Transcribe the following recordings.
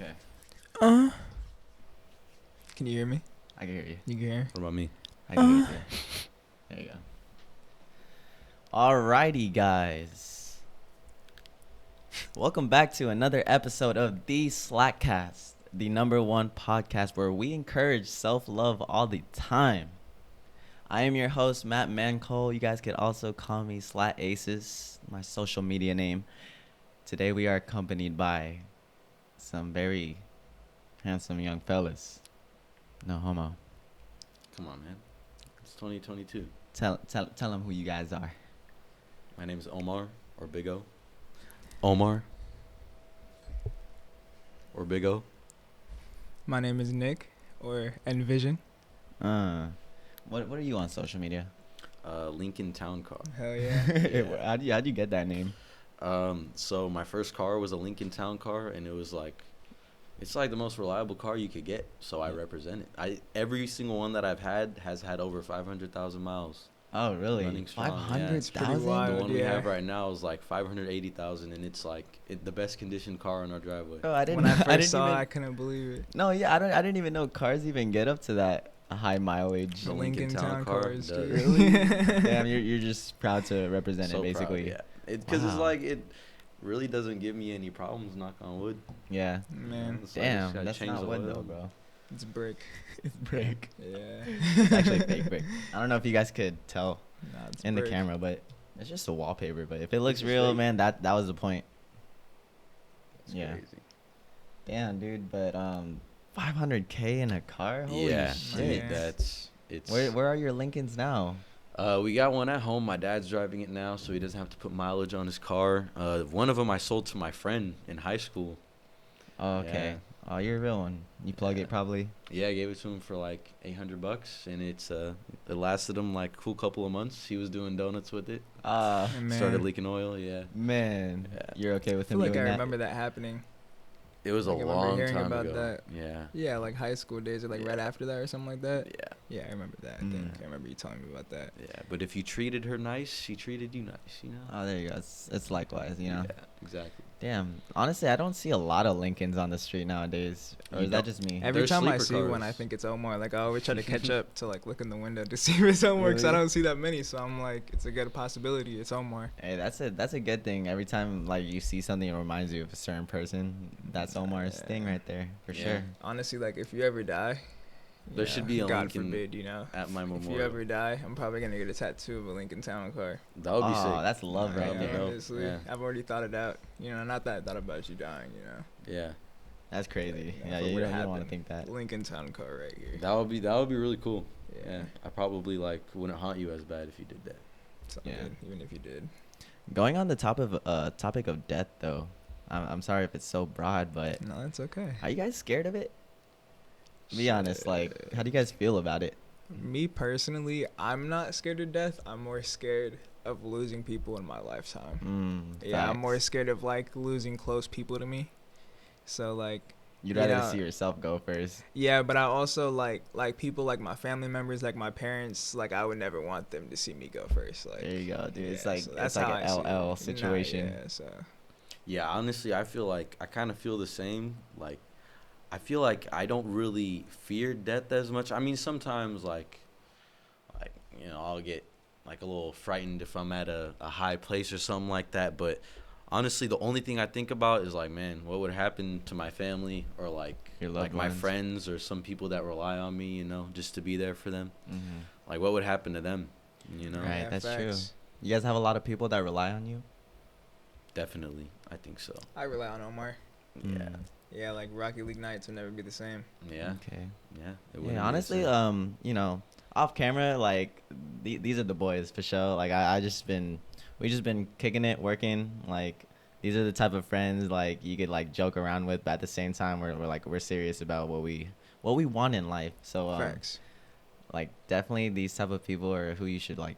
Okay. Can you hear me? I can hear you. You can hear? What about me? I can hear you too. There you go. Alrighty, guys. Welcome back to another episode of the SlattCast, the #1 podcast where we encourage self-love all the time. I am your host, Matt Mancole. You guys could also call me Slat Aces, my social media name. Today we are accompanied by some very handsome young fellas. No homo. Come on, man. It's 2022. Tell them who you guys are. My name is Omar, or Big O. Omar. Or Big O. My name is Nick, or Envision. What are you on social media? Lincoln Town Car. Hell yeah. Yeah. How'd you get that name? So my first car was a Lincoln Town Car, and it's like the most reliable car you could get. So I represent it. Every single one that I've had has had over 500,000 miles. Oh, really? Running strong, yeah. 500,000? wild. The one we yeah. have right now is like 580,000, and it's like the best conditioned car on our driveway. Oh, I didn't. When I first didn't saw even, it, I couldn't believe it. No, yeah, I didn't even know cars even get up to that high mileage. The Lincoln Lincoln Town Town car cars, does. too. Really? Damn, you're just proud to represent So it, basically. proud, yeah. Because it's Wow. like it really doesn't give me any problems. Knock on wood. Yeah. Man, It's like, I just Damn, gotta that's change not the wood oil. though, bro. it's brick. It's brick. Yeah. It's actually fake brick. I don't know if you guys could tell Nah, it's in brick. the camera, but it's just a wallpaper. But if it looks It's real, fake. man, that was the point. It's Yeah. crazy. Damn, dude. But 500K in a car. Holy Yeah, shit. man. it's. Where are your Lincolns now? We got one at home. My dad's driving it now, so he doesn't have to put mileage on his car. One of them I sold to my friend in high school. Oh, okay. Oh, you're a real one. You plug Yeah. it probably. Yeah, I gave it to him for like $800, and it lasted him like a cool couple of months. He was doing donuts with it. Man. Started leaking oil. Yeah, Man, Yeah. you're okay with I feel him like I doing that? remember that happening. it was a Like, I remember long hearing time about ago. that. Yeah, Yeah, like high school days or like right Yeah. after that or something like that. yeah, Yeah, I remember that. I Mm. think I remember you telling me about that. yeah. But if you treated her nice, she treated you nice. You know. Oh, there you go. It's likewise, you know. Yeah, exactly. Damn. Honestly, I don't see a lot of Lincolns on the street nowadays. Or You is that don't. just me? Every They're time I sleeper see one, I cars. think it's Omar. Like, I always try to catch up to, like, look in the window to see if it's Omar, because I Really? don't see that many. So I'm like, it's a good possibility. It's Omar. Hey, that's a good thing. Every time like you see something that reminds you of a certain person, that's Omar's thing Yeah. right there for Yeah. sure. Honestly, like, if you ever die, There should be a God Lincoln forbid, you know. at my If memorial. you ever die, I'm probably going to get a tattoo of a Lincoln Town car. That would be Oh, sick. that's love right That'd be there. dope. Honestly, Yeah. I've already thought it out. You know, not that I thought about you dying, you know. Yeah, That's crazy. Like, Yeah, if it you were to don't want to happen, think that. Lincoln Town car right here. that would be really cool. Yeah. Yeah, I probably like wouldn't haunt you as bad if you did that. It's all Yeah. good, even if you did. Going on the topic of death though, I'm sorry if it's so broad, but No, that's okay. are you guys scared of it? Be honest, like, how do you guys feel about it? Me personally, I'm not scared of death. I'm more scared of losing people in my lifetime. Yeah, I'm more Facts. scared of like losing close people to me. So like, You'd you rather know, see yourself go first. yeah, but I also like people like my family members, like my parents. Like I would never want them to see me go first. Like There you go, dude. It's yeah, like so it's that's like how an I see it. LL situation. Yeah, so Yeah, honestly, I feel like I kind of feel the same. Like, I feel like I don't really fear death as much. I mean, sometimes like you know, I'll get like a little frightened if I'm at a high place or something like that. But honestly, the only thing I think about is like, man, what would happen to my family or like Your loved my ones. friends or some people that rely on me, you know, just to be there for them. Mm-hmm. Like, what would happen to them, you know? Right, yeah, that's true. facts. You guys have a lot of people that rely on you. Definitely, I think so. I rely on Omar. Yeah, Mm. Yeah, like Rocket League nights will never be the same. yeah, Okay. yeah. It wouldn't be Yeah, the honestly, same. you know, off camera, like these are the boys for sure. Like we just been kicking it, working. Like these are the type of friends like you could like joke around with, but at the same time we're serious about what we want in life. So Facts. like definitely these type of people are who you should like.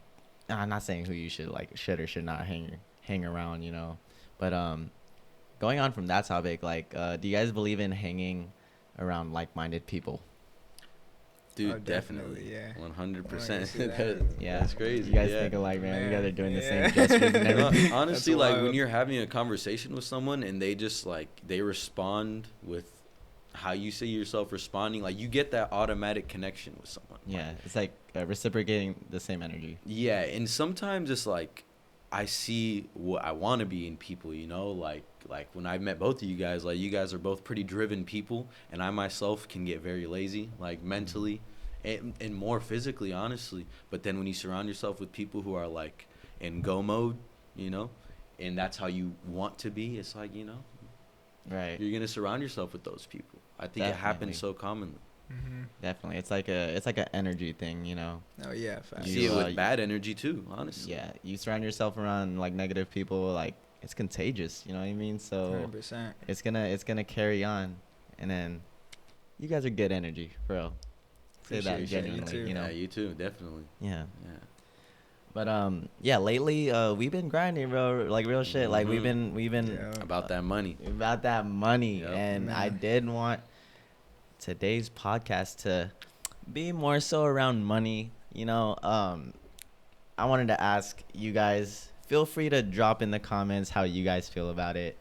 I'm not saying who you should like should or should not hang around, you know, but going on from that topic, like do you guys believe in hanging around like-minded people? Dude, Oh, definitely, yeah. 100%. see that. Yeah, That's crazy. You guys yeah. think alike, man. You guys are doing the Yeah. same gestures and No, everything. honestly, That's like wild. when you're having a conversation with someone and they just like they respond with how you see yourself responding, like you get that automatic connection with someone. Yeah, it's like reciprocating the same energy. Yeah, and sometimes it's like I see what I want to be in people, you know, like when I met both of you guys, like you guys are both pretty driven people, and I myself can get very lazy, like mentally and more physically, honestly. But then when you surround yourself with people who are like in go mode, you know, and that's how you want to be, it's like, you know, Right. you're gonna surround yourself with those people. I think it Definitely. happens so commonly. Definitely. It's like an energy thing, you know. Oh yeah, facts. You see it with you- bad energy too, honestly. Yeah, you surround yourself around like negative people, like it's contagious, you know what I mean? So 100%. it's gonna carry on, and then you guys are good energy, bro. Say that Appreciate you. genuinely, too. you know. Yeah, you too, definitely. Yeah. Yeah. But yeah, lately we've been grinding, bro. Like real shit. Like we've Mhm. been Yeah. About that money. about that money, Yep. and I Man. did want today's podcast to be more so around money. You know, I wanted to ask you guys. Feel free to drop in the comments how you guys feel about it.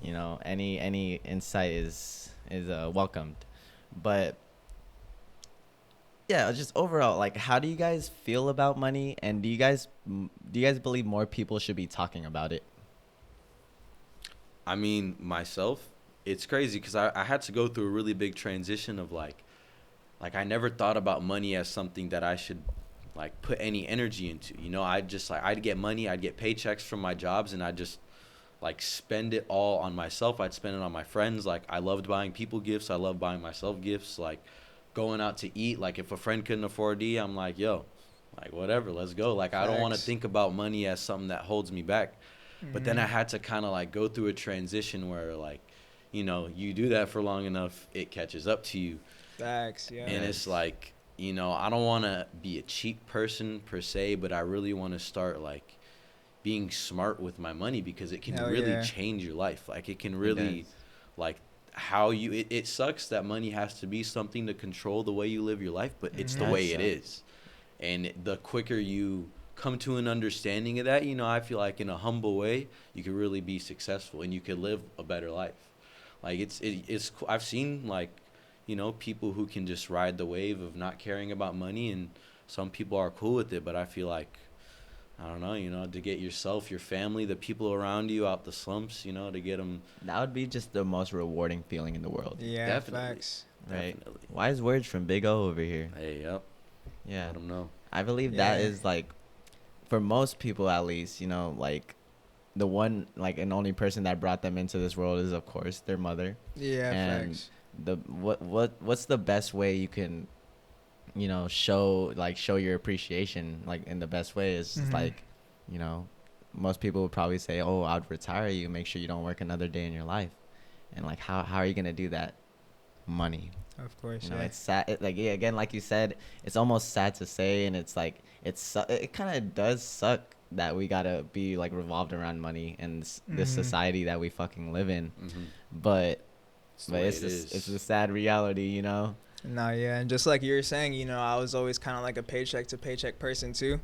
You know, any insight is welcomed. But yeah, just overall, like, how do you guys feel about money, and do you guys believe more people should be talking about it? I mean, myself, it's crazy because I had to go through a really big transition of like I never thought about money as something that I should like put any energy into. You know, I just like I'd get money, I'd get paychecks from my jobs, and I'd just like spend it all on myself. I'd spend it on my friends. Like I loved buying people gifts. I loved buying myself gifts. Like going out to eat. Like if a friend couldn't afford to eat, I'm like, yo, like whatever, let's go. Like I don't want to Facts. think about money as something that holds me back. But then I had to kind of like go through a transition where like, you know, you do that for long enough, it catches up to you. Facts. Yeah. And it's like, you know, I don't want to be a cheap person per se, but I really want to start like being smart with my money because it can Hell really yeah. change your life. Like it can It really does. like how you it sucks that money has to be something to control the way you live your life, but it's the Mhm. way That it is. And the quicker you come to an understanding of that, you know, I feel like in a humble way, you could really be successful and you could live a better life. Like it's I've seen like, you know, people who can just ride the wave of not caring about money, and some people are cool with it, but I feel like I don't know, you know, to get yourself, your family, the people around you out the slumps, you know, to get them. That would be just the most rewarding feeling in the world. Yeah. Definitely. Facts. Right. Definitely. Wise words from Big O over here. Hey, yep. Yeah. Let them know. I believe that Yeah. is like, for most people at least, you know, like the one like and only person that brought them into this world is of course their mother. Yeah. And Facts. the what's the best way you can, you know, show your appreciation like in the best way is just Mhm. like, you know, most people would probably say, oh, I'd retire you, make sure you don't work another day in your life. And like how are you gonna do that? Money. Of course. You know, Yeah. it's sad. Like yeah, again, like you said, it's almost sad to say, and it's like it kind of does suck that we gotta be like revolved around money and this Mhm. society that we fucking live in. Mm-hmm. But It's the way it it's is. a sad reality, you know. No, yeah, and just like you were saying, you know, I was always kind of like a paycheck to paycheck person too,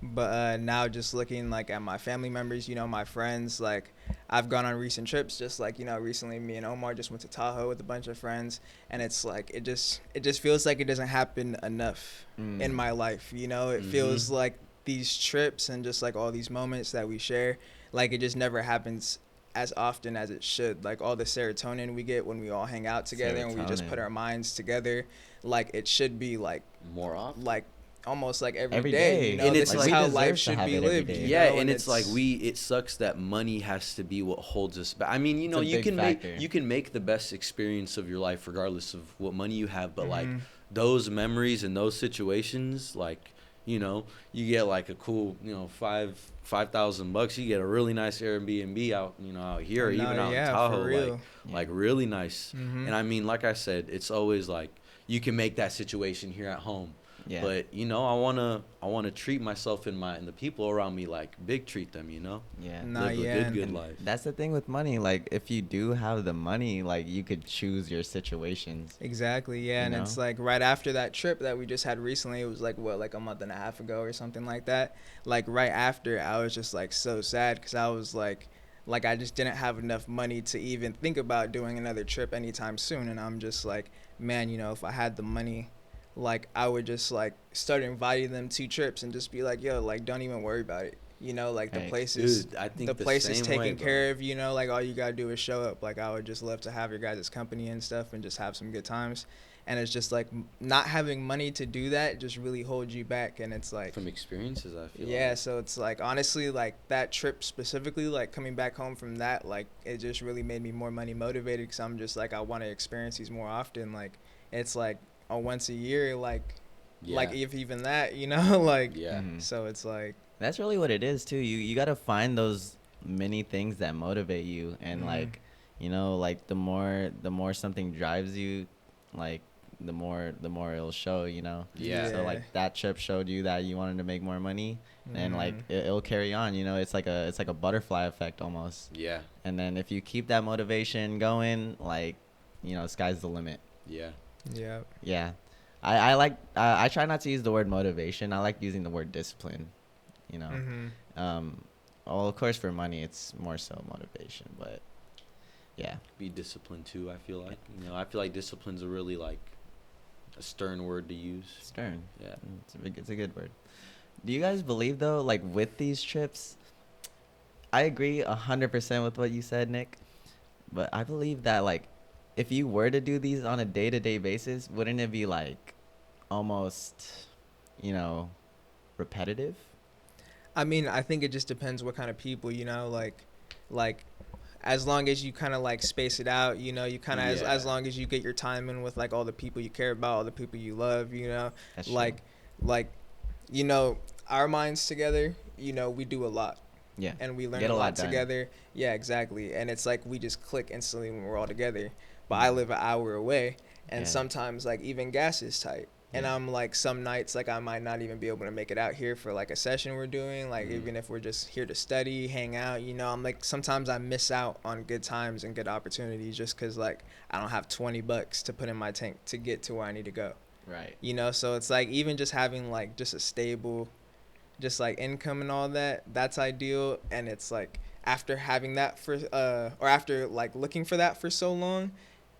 but now just looking like at my family members, you know, my friends, like I've gone on recent trips, just like, you know, recently me and Omar just went to Tahoe with a bunch of friends, and it's like it just feels like it doesn't happen enough in my life, you know. It feels Mhm. like these trips and just like all these moments that we share, like it just never happens as often as it should. Like all the serotonin we get when we all hang out together and we just put Serotonin. our minds together, like it should be like More often. like almost like Every every day. day. You know, And this it's is like- how we deserve life to should have be it every lived. day. You Yeah, know? and it's like it sucks that money has to be what holds us back. I mean, you It's know, a you big can factor. you can make the best experience of your life regardless of what money you have, but like Mhm. those memories and those situations, like, you know, you get like a cool, you know, $5,000, you get a really nice Airbnb out, you know, out here or No, even out yeah, in for Tahoe, real. like really nice. Mhm. And I mean, like I said, it's always like you can make that situation here at home. Yeah. But you know, I wanna treat myself and the people around me like big treat them. You know, yeah. Nah, live yeah, a good And life. that's the thing with money. Like if you do have the money, like you could choose your situations. Exactly, yeah, You and know? it's like right after that trip that we just had recently, it was like what, like a month and a half ago or something like that. Like right after, I was just like so sad because I was like like I just didn't have enough money to even think about doing another trip anytime soon. And I'm just like, man, you know, if I had the money, like I would just like start inviting them to trips and just be like, yo, like don't even worry about it. You know, like the Hey, place is Dude, I think the place is same taken way, care bro. of. You know, like all you gotta do is show up. Like I would just love to have your guys' company and stuff and just have some good times. And it's just like not having money to do that just really holds you back. And it's like From experiences, I feel yeah, like. so it's like honestly, like that trip specifically, like coming back home from that, like it just really made me more money motivated because I'm just like I want to experience these more often. Like it's like a once a year, like Yeah. if even that, you know, like Yeah. Mhm. so it's like That's really what it is too. You got to find those many things that motivate you, and mm, like, you know, like the more something drives you, like the more it'll show. You know. Yeah. So like that trip showed you that you wanted to make more money, and like mm, it'll carry on. You know, it's like a butterfly effect almost. Yeah. And then if you keep that motivation going, like, you know, sky's the limit. Yeah. yeah, Yeah. I try not to use the word motivation. I like using the word discipline, you know. mm-hmm. Um well, of course for money it's more so motivation, but yeah. Be disciplined too, I feel like. You know, I feel like discipline's a really like a stern word to use. Stern. Yeah. It's a good word. Do you guys believe though, like with these trips, I agree 100% with what you said, Nick, but I believe that like if you were to do these on a day-to-day basis, wouldn't it be like almost, you know, repetitive? I mean, I think it just depends what kind of people, you know, like as long as you kind of like space it out, you know, you kind of as Yeah. long as you get your time in with like all the people you care about, all the people you love, you know, That's true. like you know, our minds together, you know, we do a lot Yeah. and we learn Get a a lot lot done. together. Yeah, exactly. And it's like we just click instantly when we're all together. But I Mhm. live an hour away, and Yeah. sometimes like even gas is tight. And Yeah. I'm like some nights like I might not even be able to make it out here for like a session we're doing. Like Mhm. even if we're just here to study, hang out, you know, I'm like sometimes I miss out on good times and good opportunities just because like I don't have $20 to put in my tank to get to where I need to go. Right. You know, so it's like even just having like just a stable just like income and all that, that's ideal. And it's like after having that for or after like looking for that for so long,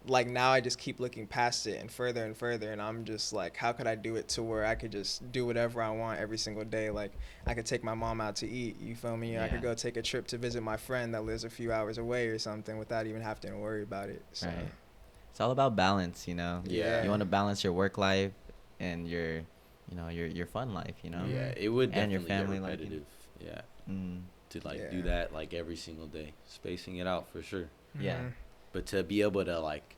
like now I just keep looking past it and further, and I'm just like, how could I do it to where I could just do whatever I want every single day? Like I could take my mom out to eat, you feel me? I Yeah. could go take a trip to visit my friend that lives a few hours away or something without even having to worry about it. So Right. It's all about balance, you know. Yeah. You want to balance your work life and your, you know, your fun life, you know. Yeah, it would And your definitely family get life. repetitive. Yeah. Mm. To like Yeah. do that like every single day, spacing it out for sure. Yeah. mhm. But to be able to like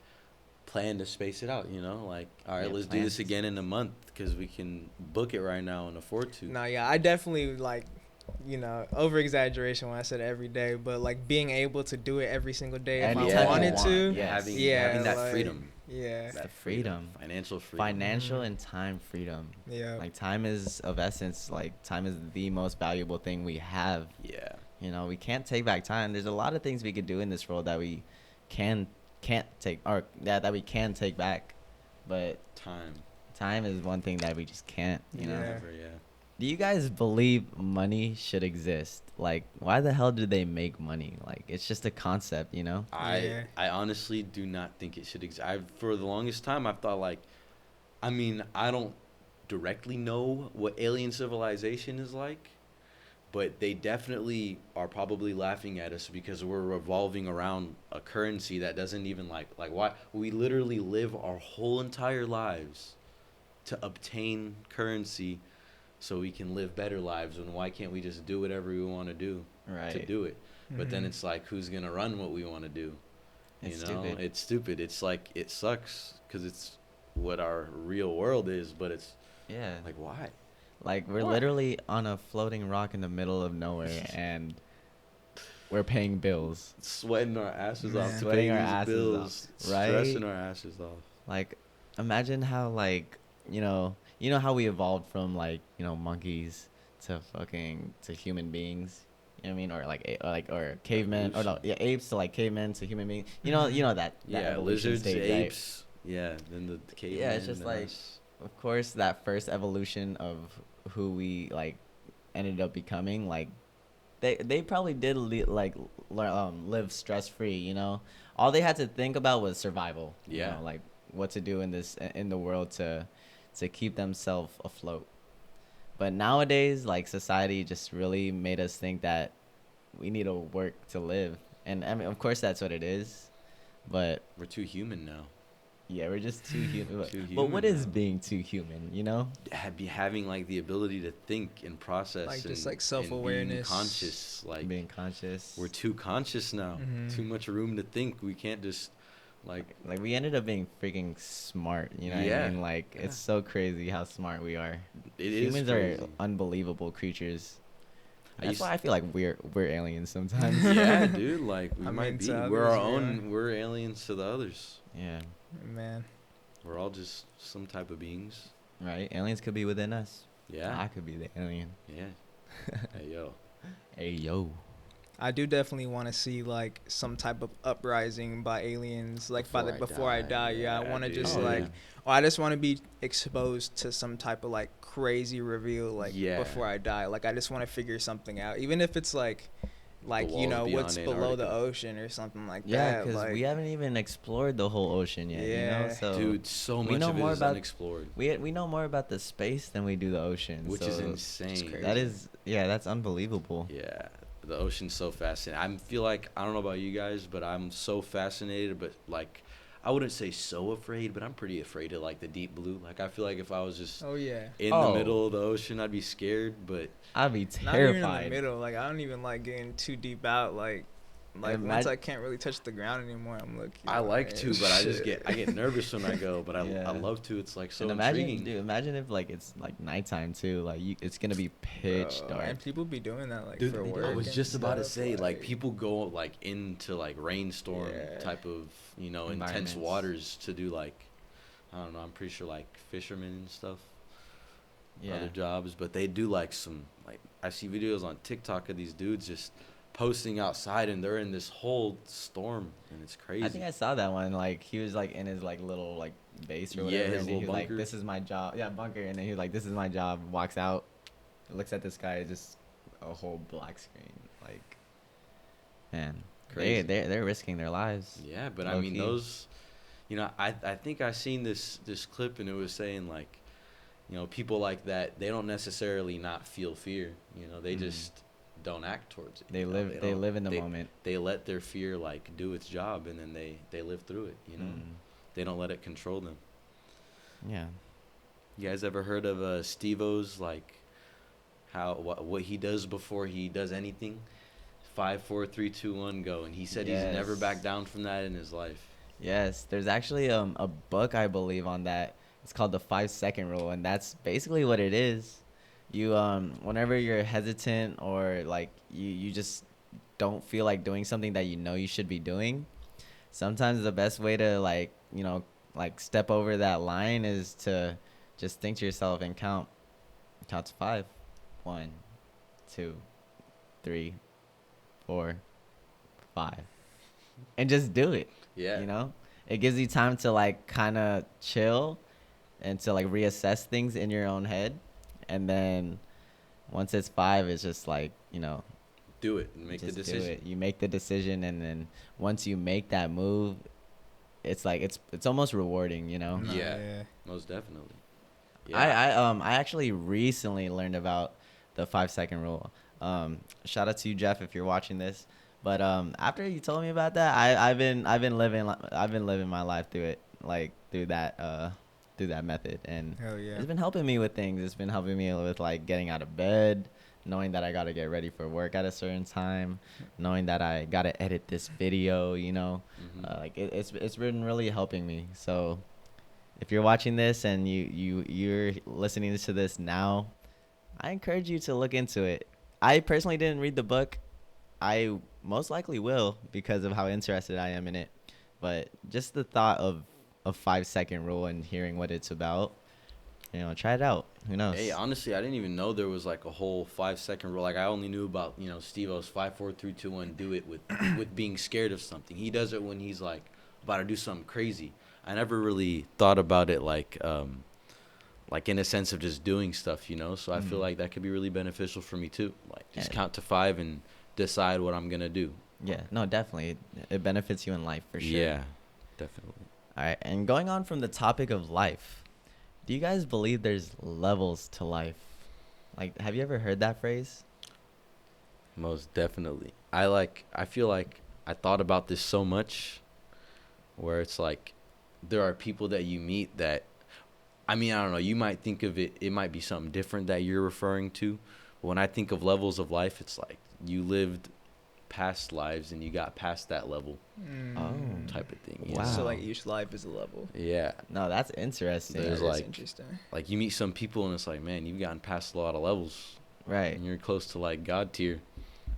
plan to space it out, you know, like all right, Yeah, let's do plan this to again in a month because we can book it right now and afford to. No, yeah, I definitely like, you know, over exaggeration when I said every day, but like being able to do it every single day if Anytime I you wanted want, to. yes. Having that like, freedom. Yeah. It's That the freedom. financial freedom. Financial Mhm. and time freedom. Yeah. Like time is of essence. Like time is the most valuable thing we have. Yeah. You know, we can't take back time. There's a lot of things we could do in this world that we can can't take, or that we can take back, but Time. time is one thing that we just can't. You know. Yeah. Never, yeah. Do you guys believe money should exist? Like, why the hell do they make money? Like, it's just a concept, you know? Yeah. I honestly do not think it should exist. For the longest time, I've thought like, I mean, I don't directly know what alien civilization is like, but they definitely are probably laughing at us because we're revolving around a currency that doesn't even like why we literally live our whole entire lives to obtain currency so we can live better lives, and why can't we just do whatever we want to do Right. to do it? But then Mhm. it's like, who's gonna run what we want to do? It's You know, stupid. it's stupid. It's like, it sucks because it's what our real world is, but it's Yeah. like, why? Like, we're Why? literally on a floating rock in the middle of nowhere, and we're paying bills. Sweating our asses off Man. to Sweating pay our these asses bills, off, right? stressing our asses off. Like, imagine how, like, you know how we evolved from, like, you know, monkeys to human beings. You know what I mean? Or like, or cavemen, or no, Evolution. yeah, apes to like cavemen to human beings. You Mhm. know that Yeah, evolution lizards, stage, right? apes. Yeah, then the caveman. Yeah, it's just and like, us. of course, that first evolution of who we like ended up becoming, like they probably did live stress free. You know, all they had to think about was survival. Yeah. You know, like what to do in the world to keep themselves afloat. But nowadays, like society just really made us think that we need to work to live, and I mean, of course, that's what it is. But We're too human now. yeah, we're just too human. Too But what human is now. being too human? You know? Having like the ability to think and process, Like, just, and, like, self-awareness. and being conscious. Like Being conscious. we're too conscious now. Mhm. Too much room to think. We can't just like Like we ended up being freaking smart. You know what I Yeah. mean? Like Yeah. it's so crazy how smart we are. it is Humans crazy. are unbelievable creatures. I That's used- why I feel like we're aliens sometimes. yeah, dude. Like we I might mean, be. to We're our others, own. We're aliens to the others. Yeah. Man. We're all just some type of beings. Right. Aliens could be within us. Yeah. I could be the alien. Yeah. Hey yo. Hey yo. I do definitely want to see like some type of uprising by aliens, like before I die. Yeah, I Yeah, want to dude. just Oh, like, yeah. or I just want to be exposed to some type of like crazy reveal, like Yeah. before I die. Like I just want to figure something out, even if it's like you walls know beyond what's below the Antarctica. ocean or something like Yeah, that. because Like, we haven't even explored the whole ocean yet. You know, Yeah. so Dude, so we much know of it more is about- unexplored, we know more about the space than we do the ocean, which so is insane. crazy. that is that's unbelievable. Yeah, the ocean's so fascinating. I feel like, I don't know about you guys, but I'm so fascinated, but like I wouldn't say so afraid, but I'm pretty afraid of like the deep blue. Like I feel like if I was just oh yeah, in Oh. the middle of the ocean, I'd be scared. But I'd be not even in the terrified. middle. Like I don't even like getting too deep out. Like once Imagine- I can't really touch the ground anymore, I'm looking. I like to, but I just shit. I get nervous when I go. But I Yeah. love to. It's like so And imagine, intriguing. dude, imagine if like it's like nighttime too. Like it's gonna be pitch Bro, dark. And people be doing that like Dude, for they do. work. I was and just about to stuff, say, like people go like into like rainstorm Yeah. type of, you know, intense Environments. waters to do like, I don't know, I'm pretty sure like fishermen and stuff, Yeah. other jobs, but they do like some, like I see videos on TikTok of these dudes just posting outside and they're in this whole storm and it's crazy. I think I saw that one. Like he was like in his like little like base or Yeah, whatever, his and then he little was like, bunker. "This is my job." Yeah, bunker. And then he was like, "This is my job." Walks out, looks at the sky, just a whole black screen. Like, man, Crazy. they're risking their lives. Yeah, but I Low mean key. those, you know, I think I seen this clip and it was saying like, you know, people like that, they don't necessarily not feel fear. You know, they Mhm. just don't act towards it. They you know? live they don't- live in the they- moment. They let their fear like do its job and then they live through it. You know, Mm. they don't let it control them. Yeah. You guys ever heard of Steve-O's like how what he does before he does anything? 5, 4, 3, 2, 1, go. And he said he's never Yes. backed down from that in his life. Yes, there's actually a book I believe on that. It's called the 5 second rule, and that's basically what it is. You whenever you're hesitant or like you just don't feel like doing something that you know you should be doing, sometimes the best way to like, you know, like step over that line is to just think to yourself and count to 5. 1, 2, 3, 4, 5. And just do it. Yeah. You know? It gives you time to like kind of chill and to like reassess things in your own head. And then once it's 5, it's just like, you know, Do it and make the just do decision. it. You make the decision, and then once you make that move, it's like it's almost rewarding, you know? No, Yeah. Most definitely. I actually recently learned about the 5 second rule. Shout out to you, Jeff, if you're watching this. But after you told me about that, I've been living my life through it, like through that method, and Hell yeah. it's been helping me with things. It's been helping me with like getting out of bed, knowing that I gotta get ready for work at a certain time, knowing that I gotta edit this video. You know, Mhm. like it's been really helping me. So if you're watching this and you're listening to this now, I encourage you to look into it. I personally didn't read the book. I most likely will because of how interested I am in it. But just the thought of a 5 second rule and hearing what it's about, you know, try it out. Who knows? Hey, honestly, I didn't even know there was like a whole 5 second rule. Like I only knew about, you know, Steve-O's 5, 4, 3, 2, 1. Do it with with being scared of something. He does it when he's like about to do something crazy. I never really thought about it like in a sense of just doing stuff, you know. So I feel Mhm. like that could be really beneficial for me too. Like just Yeah. count to 5 and decide what I'm gonna do. Yeah, no, definitely. It benefits you in life for sure. Yeah, definitely. All right, and going on from the topic of life, do you guys believe there's levels to life? Like, have you ever heard that phrase? Most definitely. I feel like I thought about this so much, where it's like there are people that you meet that, I mean, I don't know, you might think of it might be something different that you're referring to. But when I think of levels of life, it's like you lived past lives and you got past that level Oh, type of thing. Wow. So like each life is a level. Yeah. no, that's interesting. There's That is like- interesting. Like you meet some people and it's like, man, you've gotten past a lot of levels. Right. And you're close to like God tier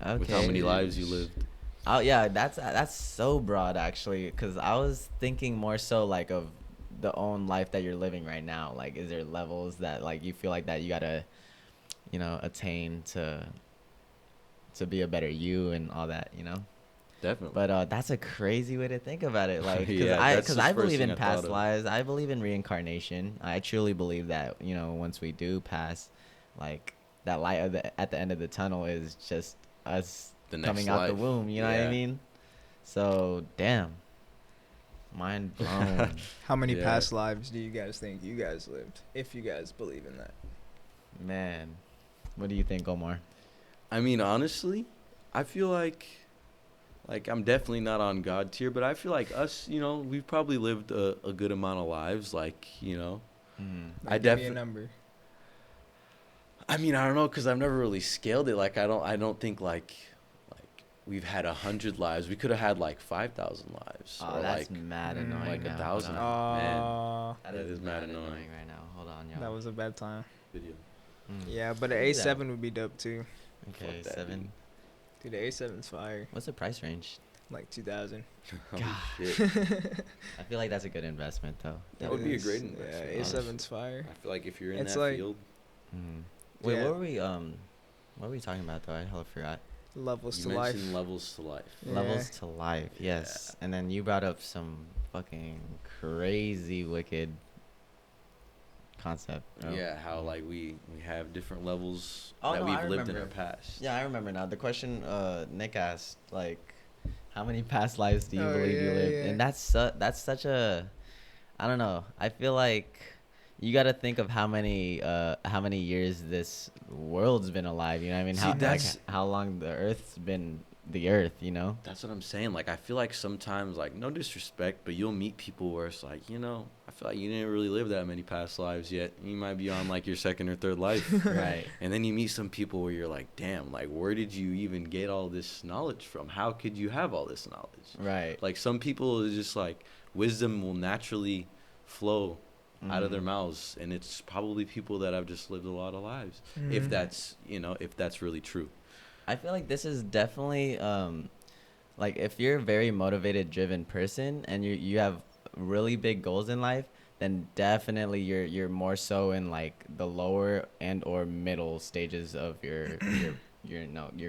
Okay. with how many lives you lived. Oh yeah, that's so broad actually, because I was thinking more so like of the own life that you're living right now. Like, is there levels that like you feel like that you gotta, attain to be a better you and all that, Definitely. But that's a crazy way to think about it. Like, Yeah, that's because the I first believe thing in I past thought of. lives. I believe in reincarnation. I truly believe that once we do pass, like that light at the end of the tunnel is just us The next coming out the life. womb. You know what I Yeah. mean? So damn, mind blown. How many Yeah. past lives do you guys think you guys lived? If you guys believe in that. Man, what do you think, Omar? I mean, honestly, I feel like I'm definitely not on God tier, but I feel like us, we've probably lived a good amount of lives. Like, Mm. Like, I give me a defi- number. I mean, I don't know, because I've never really scaled it. Like, I don't think like we've had 100 lives. We could have had like 5,000 lives, Oh, or that's like mad mm, annoying. like now. 1,000. Hold on. Man, Uh, that is mad annoying. right now. Hold on, y'all. that was a bad time. video. Mm. Yeah, but an Look at that. A7 would be dope too. Okay, Fuck that, 7. Dude, the A7's fire. What's the price range? Like 2,000. Holy God. shit. I feel like that's a good investment though. That would be a It great is. investment, Yeah, honestly. A7's fire. I feel like if you're in It's that like- field, Mm. Wait, Yeah. what were we talking about though? I hella forgot. Levels you to life. mentioned levels to life. Yeah. Levels to life, yes. And then you brought up some fucking crazy wicked concept. bro. Yeah, how like we have different levels Oh, that no, we've I lived in our remember. past. Yeah, I remember now. The question Nick asked, like, how many past lives do you Oh, believe you yeah, lived? yeah. And that's such a, I don't know. I feel like you got to think of how many years this world's been alive. You know what I mean? See, How like, that's- how long the Earth's been the Earth. You know? That's what I'm saying. Like, I feel like sometimes, like, no disrespect, but you'll meet people where it's like, I feel like you didn't really live that many past lives yet. You might be on, like, your second or third life. Right. And then you meet some people where you're like, damn, like, where did you even get all this knowledge from? How could you have all this knowledge? Right. Like, some people is just like, wisdom will naturally flow out of their Mhm. mouths. And it's probably people that have just lived a lot of lives. If Mhm. that's really true. I feel like this is definitely like if you're a very motivated, driven person and you have really big goals in life, then definitely you're more so in like the lower and or middle stages of your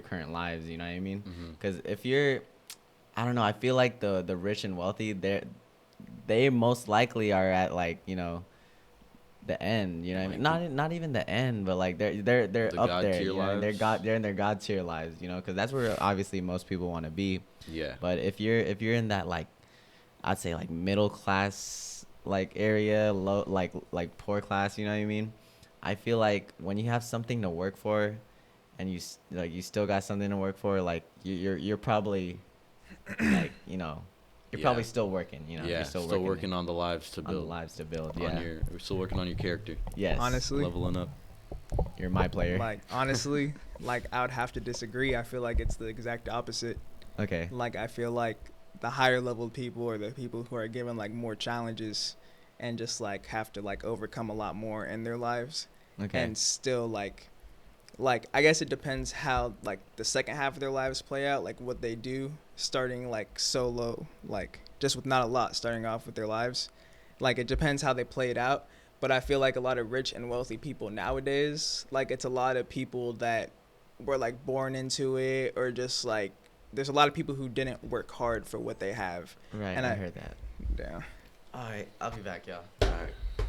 current lives. You know what I mean? Mm-hmm. Because if you're, I don't know, I feel like the rich and wealthy, they most likely are at like the end. You know what I mean? Not even the end, but like they're The up God there. tier You know? lives? They're in their God tier lives. You know, because that's where obviously most people want to be. Yeah. But if you're in that like, I'd say like middle class like area, low like poor class. You know what I mean? I feel like when you have something to work for, and you still got something to work for, like you're probably like you're probably Yeah. still working. You know, Yeah, you're still working on the lives to on the build. lives to build. On Yeah. we're still working on your character. Yes. Honestly. Leveling up. You're my player. Like, honestly, like, I would have to disagree. I feel like it's the exact opposite. Okay. Like, I feel like the higher level people or the people who are given like more challenges and just like have to like overcome a lot more in their lives Okay. and still like I guess it depends how like the second half of their lives play out, like what they do starting like solo, like just with not a lot starting off with their lives. Like, it depends how they play it out. But I feel like a lot of rich and wealthy people nowadays, like, it's a lot of people that were like born into it, or just like there's a lot of people who didn't work hard for what they have. Right. and I I- heard that. Yeah. All right. I'll be back, y'all. All right.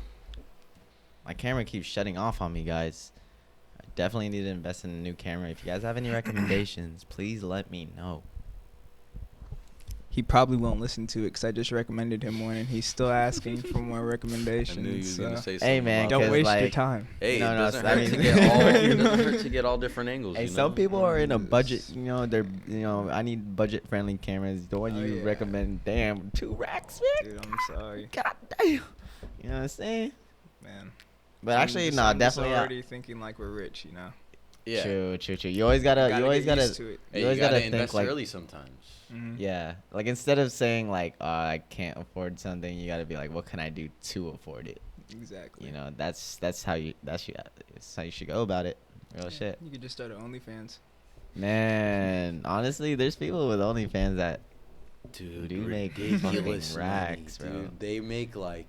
My camera keeps shutting off on me, guys. I definitely need to invest in a new camera. If you guys have any recommendations, please let me know. He probably won't listen to it because I just recommended him one, and he's still asking for more I recommendations. knew you was gonna So say Hey, something man, about don't that. Because, waste your like, time. Hey, You know, it no, doesn't I hurt mean- to get all. It doesn't hurt to get all different angles. Hey, you know? some people are in a budget. Yes. You know, they're. You know, I need budget-friendly cameras. The one Oh, you yeah. recommend, damn, 2 racks, man. Dude, I'm sorry, God damn. You know what I'm saying? man. But actually, no, I'm just definitely. already thinking like we're rich, you know. Yeah. True. You always gotta. You always get gotta. used to it. Hey, You always you gotta gotta think invest like. early sometimes. Mhm. Yeah, like instead of saying like, I can't afford something, you gotta be like, what can I do to afford it? Exactly. You know, that's how you should go about it. Real Yeah, shit. You could just start an OnlyFans. Man, honestly, there's people with OnlyFans that Dude, do make ridiculous fucking racks, money, bro. dude. They make like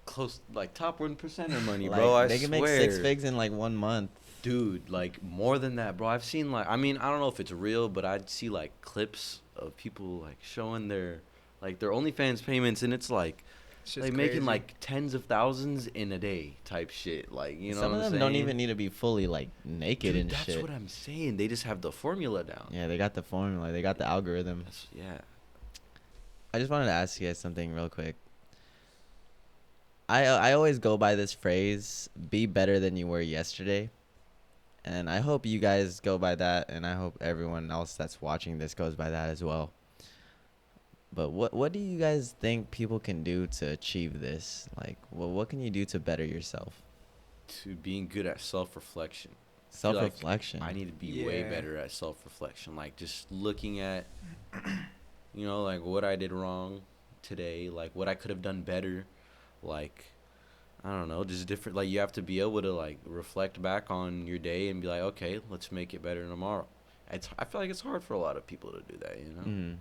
close, like top 1%er money, like bro. I they can swear. make 6 figs in like 1 month. Dude, like more than that, bro. I've seen like, I mean, I don't know if it's real, but I'd see like clips of people like showing their OnlyFans payments, and it's like It's just like making crazy. like tens of thousands in a day type shit. Like, you know Some what of I'm them saying? don't even need to be fully like naked Dude, and that's shit. what I'm saying. They just have the formula down. Yeah, they got the formula. They got the algorithm. Yeah. I just wanted to ask you guys something real quick. I always go by this phrase, be better than you were yesterday. And I hope you guys go by that, and I hope everyone else that's watching this goes by that as well. But what do you guys think people can do to achieve this? Like, what can you do to better yourself? To being good at self-reflection. feel like Self-reflection. I need to be way Yeah. better at self-reflection. Like just looking at, you know, like what I did wrong today, like what I could have done better, like I don't know, just different. Like you have to be able to like reflect back on your day and be like, okay, let's make it better tomorrow. I feel like it's hard for a lot of people to do that, you know. Mm.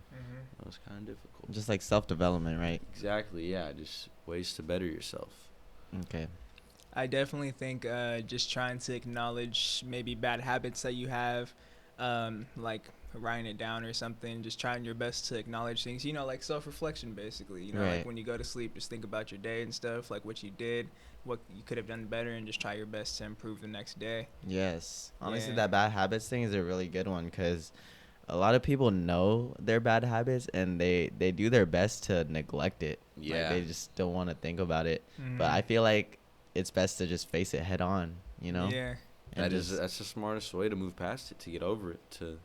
It's kind of difficult. Just like self-development, right? Exactly, yeah. Just ways to better yourself. Okay. I definitely think just trying to acknowledge maybe bad habits that you have, like writing it down or something, just trying your best to acknowledge things, you know, like self-reflection basically, you know, Right. like when you go to sleep, just think about your day and stuff, like what you did, what you could have done better, and just try your best to improve the next day. Yes. Honestly, Yeah. that bad habits thing is a really good one because a lot of people know their bad habits and they do their best to neglect it. Yeah. Like, they just don't want to think about it. Mhm. But I feel like it's best to just face it head on, you know? Yeah. And That's the smartest way to move past it, to get over it, to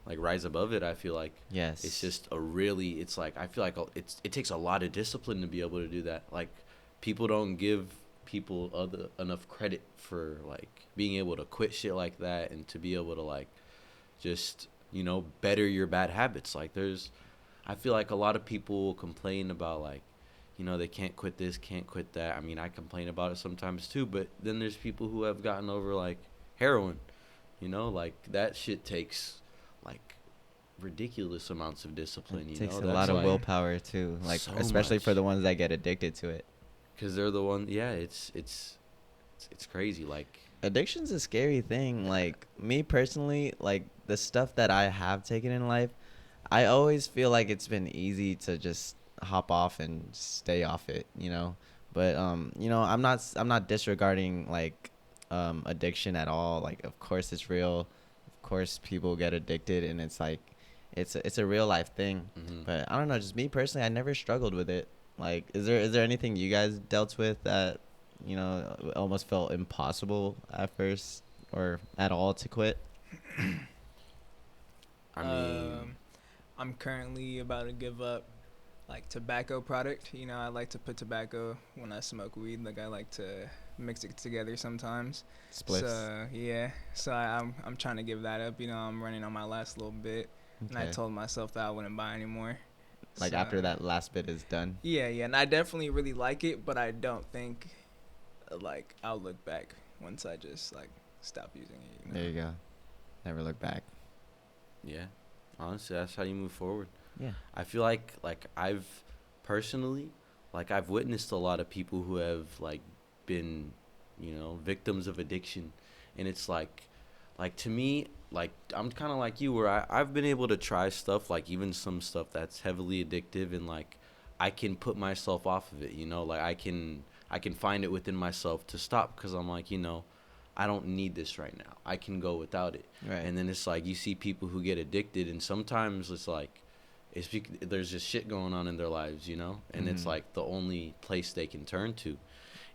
like rise above it. I feel like yes. it's just it's like I feel like it takes a lot of discipline to be able to do that. Like people don't give people enough credit for like being able to quit shit like that and to be able to like just, you know, better your bad habits. Like I feel like a lot of people complain about like, you know, they can't quit this, can't quit that. I mean, I complain about it sometimes too, but then there's people who have gotten over like heroin, you know, like that shit takes like ridiculous amounts of discipline. It You takes know, a that's lot of like- willpower too, like So especially for much. the ones that get addicted to it. Cause they're the one. Yeah, it's crazy. Like Addiction's a scary thing. Like me personally, like the stuff that I have taken in life, I always feel like it's been easy to just hop off and stay off it, you know. But you know, I'm not disregarding like addiction at all. Like of course it's real. Of course people get addicted and it's like it's a real life thing. mhm. But I don't know, just me personally, I never struggled with it. Like is there anything you guys dealt with that, you know, almost felt impossible at first or at all to quit? I mean, I'm currently about to give up like tobacco product. You know, I like to put tobacco when I smoke weed. Like I like to mix it together sometimes. Splits. So yeah, so I'm trying to give that up. You know, I'm running on my last little bit, and I Okay. told myself that I wouldn't buy anymore. Like So, after that last bit is done. Yeah, and I definitely really like it, but I don't think like I'll look back once I just like stop using it. You know? There you go. Never look back. yeah. Honestly, that's how you move forward. Yeah. I feel like I've personally, like I've witnessed a lot of people who have like been, you know, victims of addiction, and it's like to me, like I'm kind of like you, where I've been able to try stuff, like even some stuff that's heavily addictive, and like I can put myself off of it, you know, like I can find it within myself to stop, because I'm like, you know, I don't need this right now. I can go without it. Right. And then it's like you see people who get addicted, and sometimes it's like there's just shit going on in their lives, you know, and it's like the only place they can turn to.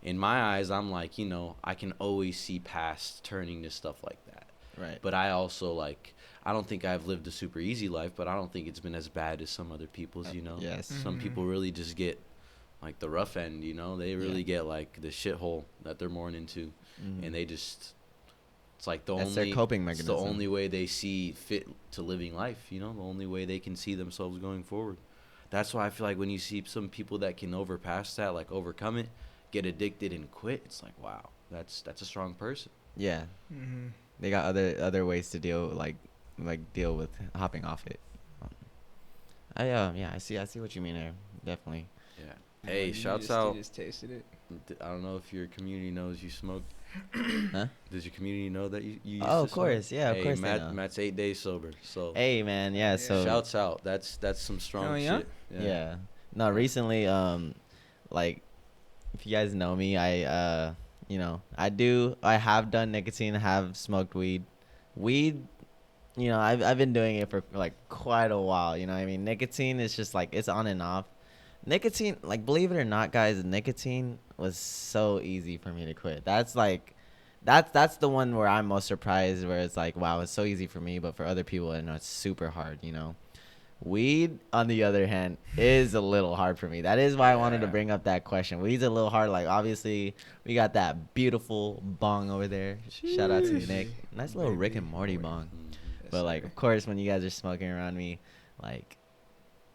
In my eyes, I'm like, you know, I can always see past turning to stuff like that. Right. But I also like, I don't think I've lived a super easy life, but I don't think it's been as bad as some other people's, you know. Yes. Some people really just get like the rough end, you know. They really get like the shithole that they're born into, and they just, it's like That's their coping it's mechanism. the only way they see fit to living life, you know. The only way they can see themselves going forward. That's why I feel like when you see some people that can overpass that, like overcome it, get addicted and quit, it's like, wow, that's a strong person. Yeah. Mm-hmm. They got other ways to deal deal with hopping off it. I see what you mean there. Definitely. Yeah. Hey, You shouts out. You just tasted it. I don't know if your community knows you smoke. Huh? Does your community know that you used Oh, to of course. smoke? Yeah, of Hey, course they know. Matt's 8 days sober. So Hey man, yeah. So shouts out. That's some strong Oh, yeah? shit. yeah. No, recently, like, if you guys know me, I have done nicotine, have smoked weed. Weed, I've been doing it for like quite a while. You know what I mean? Nicotine is just like, it's on and off. Nicotine, like, believe it or not, guys, nicotine was so easy for me to quit. That's like, that's the one where I'm most surprised, where it's like, wow, it's so easy for me, but for other people, I know it's super hard, you know? Weed, on the other hand, is a little hard for me. That is why I wanted to bring up that question. Weed's a little hard. Like, obviously, we got that beautiful bong over there. Shout out to Nick. Nice little Rick and Morty bong. But, like, of course, when you guys are smoking around me, like,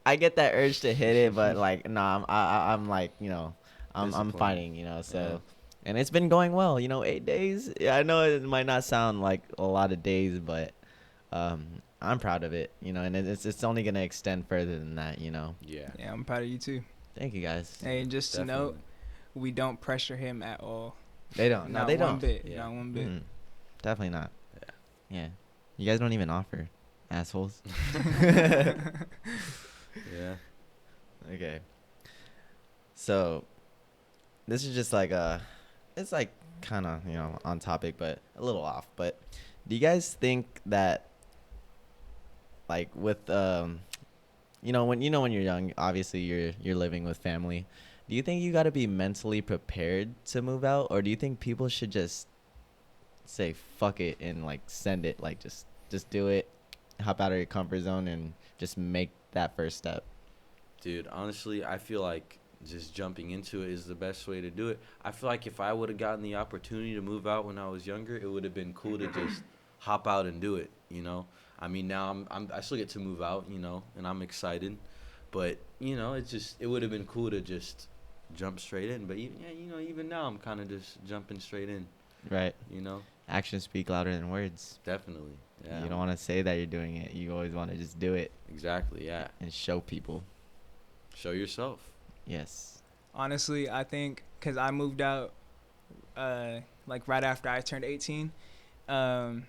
I get that urge to hit it, but, like, nah, I'm like, I'm Discipline. fighting, so. And it's been going well, 8 days. Yeah, I know it might not sound like a lot of days, but I'm proud of it, and it's only going to extend further than that, Yeah. Yeah, I'm proud of you too. Thank you, guys. Hey, just to note, we don't pressure him at all. They don't. No, Not they one don't. bit. Yeah. Not one bit. Definitely not. Yeah. Yeah. You guys don't even offer, assholes. Yeah. Okay. So, this is just like it's like kind of, on topic, but a little off. But do you guys think that, like, with when you're young, obviously you're living with family. Do you think you got to be mentally prepared to move out, or do you think people should just say fuck it and, like, send it, like, just do it, hop out of your comfort zone and just make that first step? Dude, honestly, I feel like just jumping into it is the best way to do it. I feel like if I would have gotten the opportunity to move out when I was younger, it would have been cool to just hop out and do it, I mean, now I still get to move out, and I'm excited. But, it would have been cool to just jump straight in. But, even now I'm kind of just jumping straight in. Right. You know? Actions speak louder than words. Definitely. Yeah. You don't want to say that you're doing it. You always want to just do it. Exactly, yeah. And show people. Show yourself. Yes. Honestly, I think because I moved out like right after I turned 18. And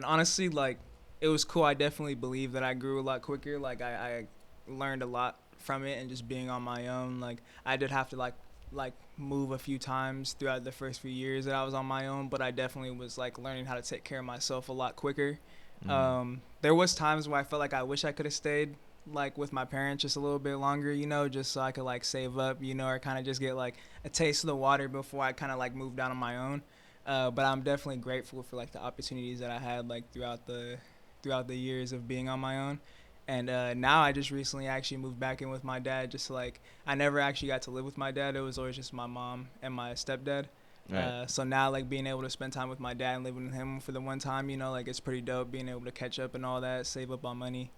honestly, like, it was cool. I definitely believe that I grew a lot quicker. Like, I learned a lot from it and just being on my own. Like, I did have to like move a few times throughout the first few years that I was on my own, but I definitely was like learning how to take care of myself a lot quicker. There was times where I felt like I wish I could have stayed like with my parents just a little bit longer, just so I could like save up, or kind of just get like a taste of the water before I kind of like moved out on my own. But I'm definitely grateful for like the opportunities that I had like throughout the years of being on my own. And now I just recently actually moved back in with my dad. Just like, I never actually got to live with my dad. It was always just my mom and my stepdad. Right. So now, like, being able to spend time with my dad and living with him for the one time, like, it's pretty dope being able to catch up and all that, save up on money.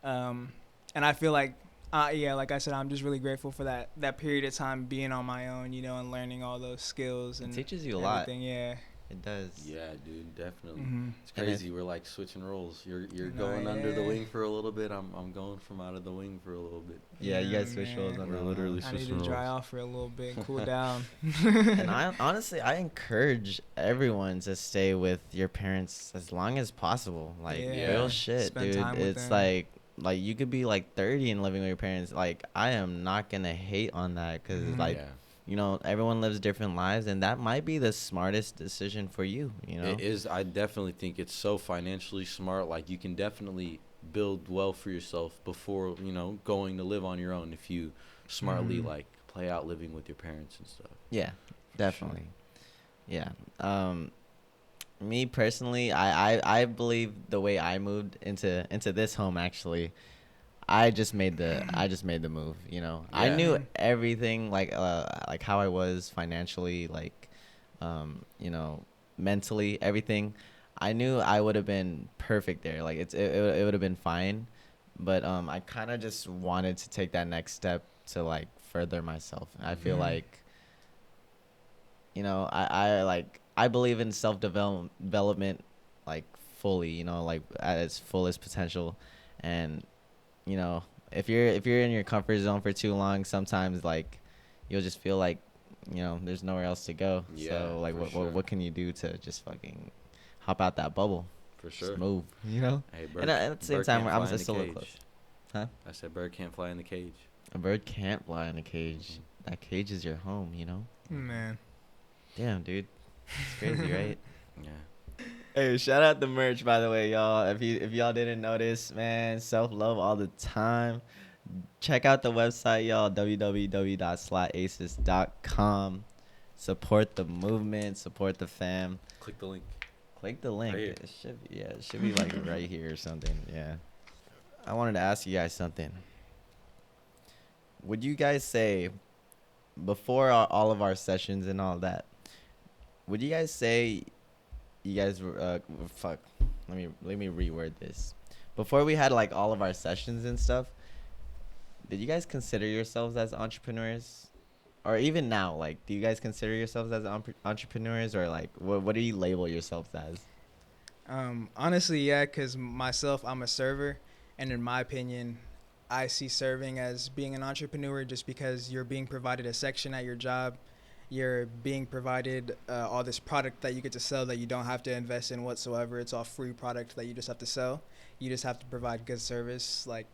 And I feel like, like I said, I'm just really grateful for that period of time being on my own, and learning all those skills. And it teaches you a lot. Yeah. It does. Yeah, dude, definitely. Mm-hmm. It's crazy. We're like switching roles. You're going under the wing for a little bit. I'm going from out of the wing for a little bit. Yeah, you guys switch roles. We're literally I need switching to roles. dry off for a little bit and cool down. And I honestly, I encourage everyone to stay with your parents as long as possible. Like, real shit, Spend dude. time with It's them. like you could be like 30 and living with your parents. Like, I am not gonna hate on that because like, Yeah. you know, everyone lives different lives, and that might be the smartest decision for you, you know? It is. I definitely think it's so financially smart. Like, you can definitely build well for yourself before, going to live on your own if you smartly, Mhm. like, play out living with your parents and stuff. Yeah, Sure. definitely. Yeah. Me personally, I believe the way I moved into this home, actually, I just made the move, you know. I Yeah. knew Mhm. everything, like how I was financially, like you know, mentally, everything. I knew I would have been perfect there. Like it would have been fine. But I kind of just wanted to take that next step to like further myself. I feel Mhm. Mhm. like, you know, I believe in development like fully, you know, like at its fullest potential. And you know, if you're in your comfort zone for too long, sometimes like you'll just feel like, you know, there's nowhere else to go. Yeah, So like for sure. what can you do to just fucking hop out that bubble? For Just sure. move, you know? Hey, And at the same bird time, can't I'm fly in the still look close. cage. Huh? I said bird can't fly in the cage. A bird can't fly in a cage. Mhm. That cage is your home, you know? Mhm. Man. Damn, dude. It's crazy, right? Yeah. Hey, shout out the merch, by the way, y'all. If y'all didn't notice, man, self love all the time. Check out the website, y'all. www.slattaces.com. Support the movement. Support the fam. Click the link Click the right link. here. It should be like right here or something. Yeah. I wanted to ask you guys something. Would you guys say before all of our sessions and all that? Would you guys say you guys were fuck? Let me reword this. Before we had like all of our sessions and stuff, did you guys consider yourselves as entrepreneurs? Or even now, like, do you guys consider yourselves as entrepreneurs, or like, what do you label yourselves as? Honestly, yeah, because myself, I'm a server, and in my opinion, I see serving as being an entrepreneur just because you're being provided a section at your job. You're being provided all this product that you get to sell that you don't have to invest in whatsoever. It's all free product that you just have to sell. You just have to provide good service, like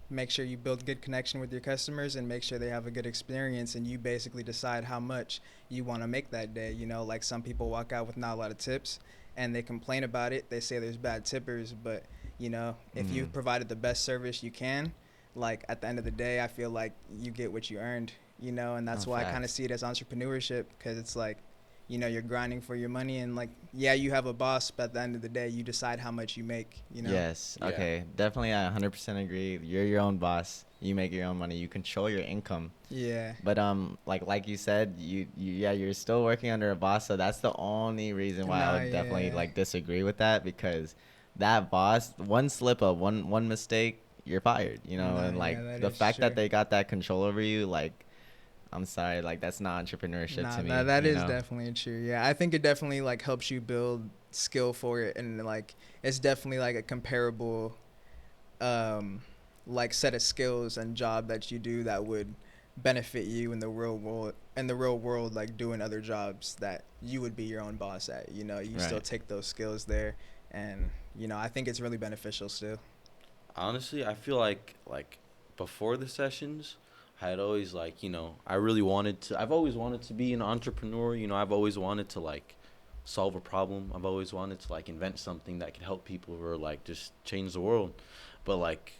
make sure you build good connection with your customers and make sure they have a good experience, and you basically decide how much you want to make that day. Like some people walk out with not a lot of tips and they complain about it. They say there's bad tippers, but if Mm. you've provided the best service you can, like at the end of the day, I feel like you get what you earned. And Oh, that's why I kind of facts. see it as entrepreneurship, because it's like you're grinding for your money, and like, yeah, you have a boss, but at the end of the day you decide how much you make. Yes. Yeah. Okay. Definitely, I 100% agree. You're your own boss. You make your own money. You control your income. Yeah. But like you said, yeah, you're still working under a boss, so that's the only reason why I Nah, would definitely yeah. like disagree with that, because that boss, one slip up, one mistake, you're fired, you know, Nah, and like yeah, that the is fact that true. they got that control over you, like, I'm sorry, like that's not entrepreneurship Nah, to that me, that you is know? definitely true. Yeah, I think it definitely like helps you build skill for it, and like it's definitely like a comparable, um, like set of skills and job that you do that would benefit you in the real world. In the real world, like doing other jobs that you would be your own boss at. You still Right. take those skills there, and I think it's really beneficial still. Honestly, I feel like before the sessions, I had always like, I really wanted to I've always wanted to be an entrepreneur, I've always wanted to like solve a problem. I've always wanted to like invent something that could help people or like just change the world. But like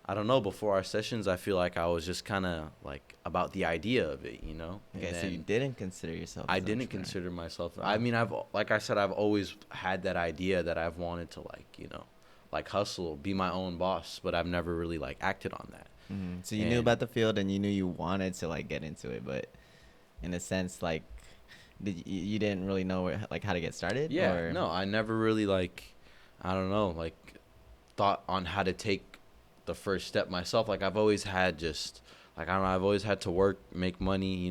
I don't know, before our sessions, I feel like I was just kind of like about the idea of it. Okay, And so you then didn't consider yourself I as an didn't entrepreneur. consider myself. I Oh. mean, like I said, I've always had that idea that I've wanted to like, like hustle, be my own boss, but I've never really like acted on that. So you knew And about the field and you knew you wanted to like get into it, but in a sense, like, you didn't really know like how to get started, yeah, or? no, I never really like, I don't know, like thought on how to take the first step myself. Like I've always had just like I don't know, I've always had to work, make money,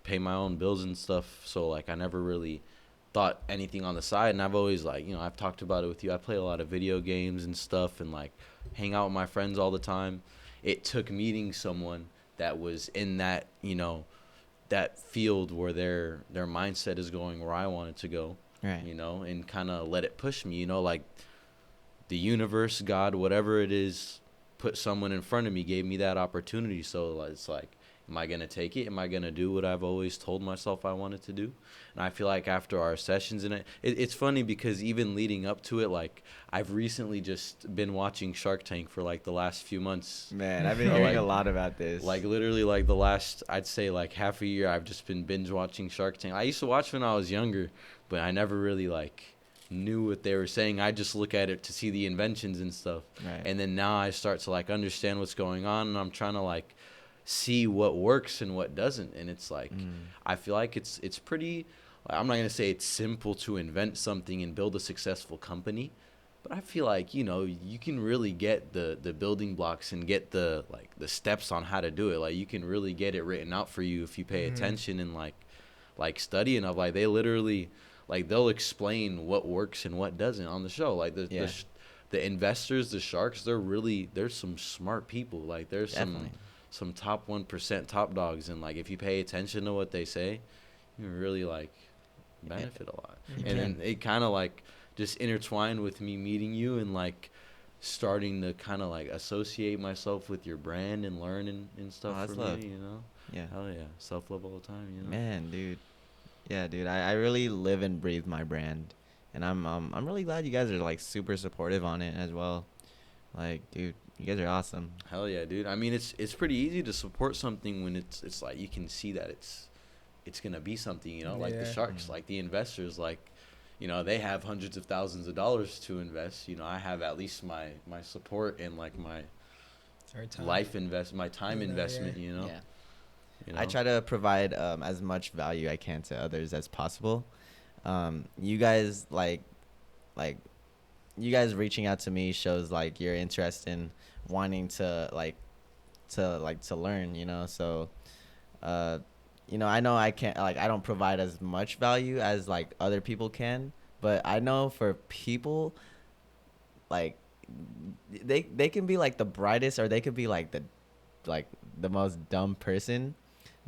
pay my own bills and stuff. So like I never really thought anything on the side, and I've always like, I've talked about it with you. I play a lot of video games and stuff and like hang out with my friends all the time. It took meeting someone that was in that, that field where their mindset is going where I want it to go, Right. and kind of let it push me, like the universe, God, whatever it is, put someone in front of me, gave me that opportunity. So it's like Am I going to take it? Am I going to do what I've always told myself I wanted to do? And I feel like after our sessions in it's funny because even leading up to it, like I've recently just been watching Shark Tank for like the last few months. Man, I've been So, hearing like- a lot about this. Like literally like the last, I'd say like half a year, I've just been binge watching Shark Tank. I used to watch when I was younger, but I never really like knew what they were saying. I just look at it to see the inventions and stuff. Right. And then now I start to like understand what's going on, and I'm trying to like see what works and what doesn't. And it's like I feel like it's pretty, I'm not going to say it's simple to invent something and build a successful company, but I feel like, you know, you can really get the building blocks and get the like the steps on how to do it. Like you can really get it written out for you if you pay attention and like study enough. Like they literally like they'll explain what works and what doesn't on the show. Like the investors, the sharks, there's some smart people. Like there's Definitely. some top 1% top dogs, and like if you pay attention to what they say, you really like benefit a lot. You And then can. it kind of like just intertwined with me meeting you and like starting to kind of like associate myself with your brand and learn and stuff. Oh, that's for love. me, you know. Yeah. Hell yeah, self-love all the time, you know. Man, dude. Yeah, dude. I really live and breathe my brand, and I'm really glad you guys are like super supportive on it as well. Like, dude, you guys are awesome. Hell yeah, dude. I mean, it's pretty easy to support something when it's like you can see that it's gonna be something, you know. Like the Yeah. sharks, like the investors, like, you know, they have hundreds of thousands of dollars to invest. You know, I have at least my support and like my my time Yeah, investment. yeah. You know. Yeah. You know? I try to provide as much value I can to others as possible. You guys like you guys reaching out to me shows like your interest in wanting to learn, you know. So you know, I know I can't, like, I don't provide as much value as like other people can, but I know for people, like, they can be like the brightest, or they could be like the most dumb person,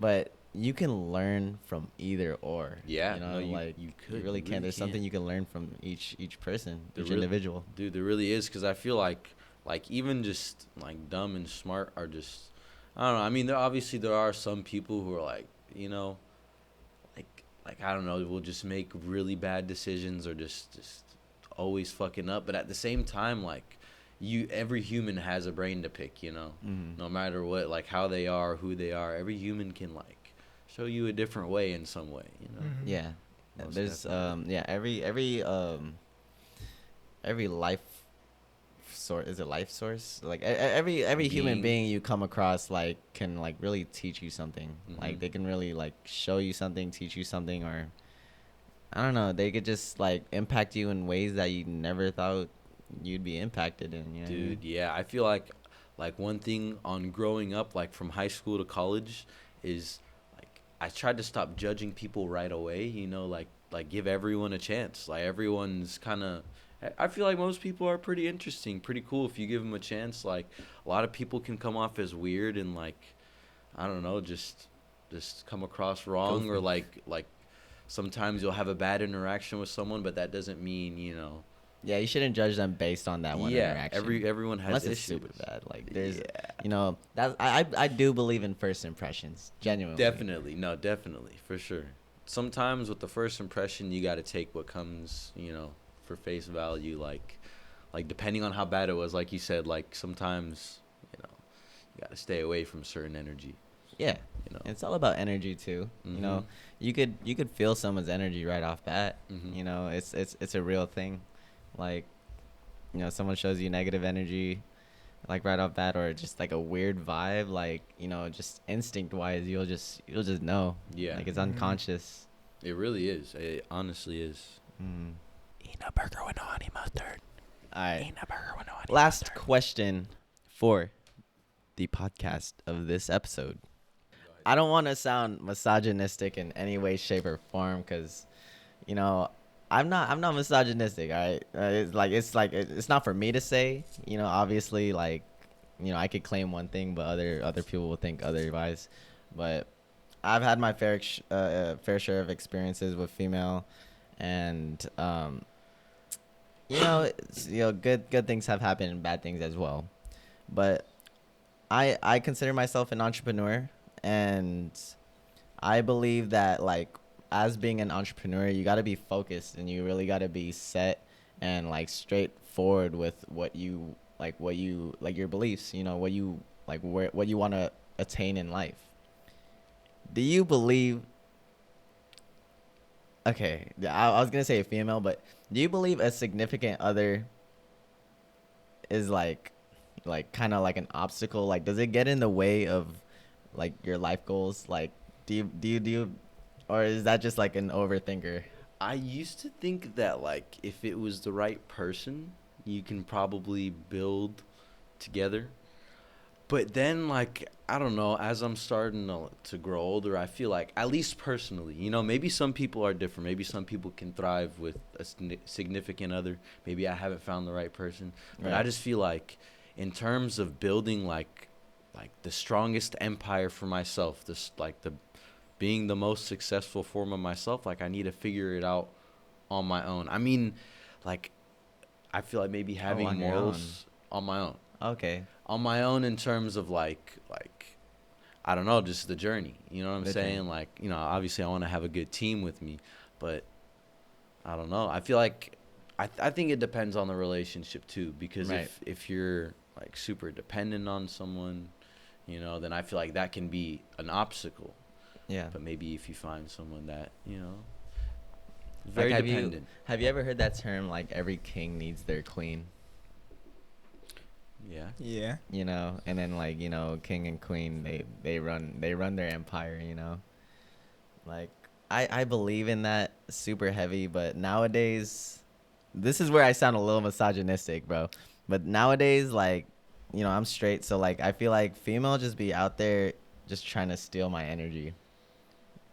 but you can learn from either or. Yeah, you know, no, you- like you could, you really you can. really There's something can. you can learn from each person, There each really- individual. Dude, there really is, because I feel like even just like dumb and smart are just, I don't know. I mean, there are some people who are like, you know, like I don't know, will just make really bad decisions or just always fucking up. But at the same time, like every human has a brain to pick, you know. Mm-hmm. No matter what, like how they are, who they are, every human can like show you a different way in some way, you know. Yeah. Most There's definitely. yeah, every life source, is it life source? Like every human Being. being you come across like can like really teach you something. Like Mhm. they can really like show you something, teach you something, or I don't know, they could just like impact you in ways that you never thought you'd be impacted in, you know what I mean? Dude, yeah, I feel like one thing on growing up, like from high school to college, is like I tried to stop judging people right away. You know, like give everyone a chance. Like everyone's kind of, I feel like most people are pretty interesting, pretty cool if you give them a chance. Like a lot of people can come off as weird and like, I don't know, just come across wrong, or Goofy. like sometimes you'll have a bad interaction with someone, but that doesn't mean, you know. Yeah, you shouldn't judge them based on that one interaction. Everyone has Unless issues. it's super bad. Like there's, Yeah. you know, that I do believe in first impressions, genuinely. Definitely, no, definitely, for sure. Sometimes with the first impression, you got to take what comes, you know, for face value. Like depending on how bad it was, like you said, like sometimes, you know, you got to stay away from certain energy. Yeah, You know. it's all about energy too. You know, you could feel someone's energy right off bat. Mhm. You know, it's a real thing. Like, you know, someone shows you negative energy, like right off bat, or just like a weird vibe. Like, you know, just instinct wise, you'll just know. Yeah. like it's Mhm. unconscious. It really is. It honestly is. Mm. Eat a burger with no honey mustard. All right. a burger with no honey Last question for the podcast of this episode. I don't want to sound misogynistic in any way, shape, or form, because, you know, I'm not misogynistic. All right, it's not for me to say. You know, obviously, like, you know, I could claim one thing, but other people will think otherwise. But I've had my fair share of experiences with female, and you know, good things have happened and bad things as well. But I consider myself an entrepreneur, And I believe that, like, as being an entrepreneur, you got to be focused and you really got to be set and, like, straightforward with what you like your beliefs, you know, what you like, what you want to attain in life. Do you believe, okay, I was going to say a female, but do you believe a significant other is like kind of like an obstacle? Like, does it get in the way of like your life goals? Like, do you, or is that just like an overthinker? I used to think that like if it was the right person, you can probably build together. But then like I don't know, as I'm starting to grow older, I feel like at least personally, you know, maybe some people are different. Maybe some people can thrive with a significant other. Maybe I haven't found the right person. But I Right. just feel like in terms of building like the strongest empire for myself, this like the being the most successful form of myself, like I need to figure it out on my own. I mean, like I feel like maybe Oh, having on your own. morals on my own. Okay. On my own in terms of like I don't know, just the journey. You know what I'm The journey. saying? Like, you know, obviously I want to have a good team with me, but I don't know. I feel like I think it depends on the relationship too, because Right. if you're like super dependent on someone, you know, then I feel like that can be an obstacle. Yeah. But maybe if you find someone that, you know, Like, very dependent. have you ever heard that term, like, every king needs their queen? Yeah. Yeah. You know, and then, like, you know, king and queen, they run their empire, you know. Like, I believe in that super heavy, but nowadays, this is where I sound a little misogynistic, bro. But nowadays, like, you know, I'm straight, so, like, I feel like female just be out there just trying to steal my energy.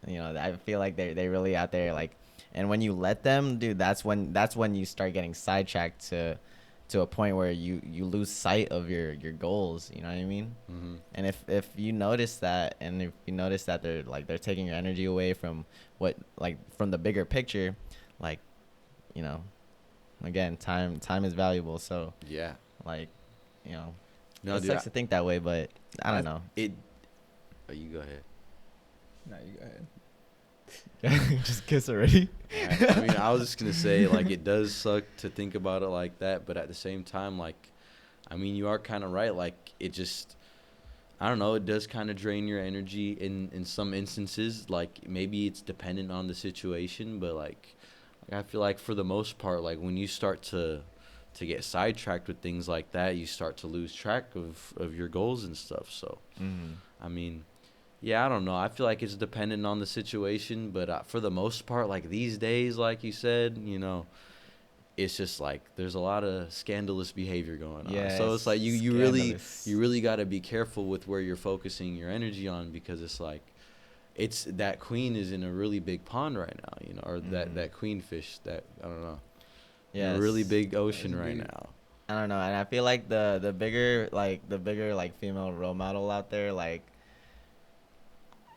You know, I feel like they really out there, like, and when you let them, dude, that's when you start getting sidetracked to a point where you lose sight of your goals. You know what I mean? Mm-hmm. And if you notice that, and if you notice that they're taking your energy away from what, like, from the bigger picture, like, you know, again, time is valuable. So, Yeah. like, you know, No, it dude. sucks to think that way, but I don't know. It. Oh, you go ahead. No, you go ahead. Just kiss already. I mean, I was just gonna say, like, it does suck to think about it like that, but at the same time, like, I mean, you are kind of right. Like, it just, I don't know, it does kind of drain your energy in some instances. Like, maybe it's dependent on the situation, but I feel like for the most part, like, when you start to get sidetracked with things like that, you start to lose track of your goals and stuff. So, I mean. Yeah, I don't know. I feel like it's dependent on the situation, but for the most part, like these days, like you said, you know, it's just like there's a lot of scandalous behavior going on. So it's like Scandalous. you really got to be careful with where you're focusing your energy on, because it's like it's that queen is in a really big pond right now, you know, or that queen fish that I don't know, in a really Yes. big ocean That's right deep. now. I don't know, and I feel like the bigger like female role model out there, like,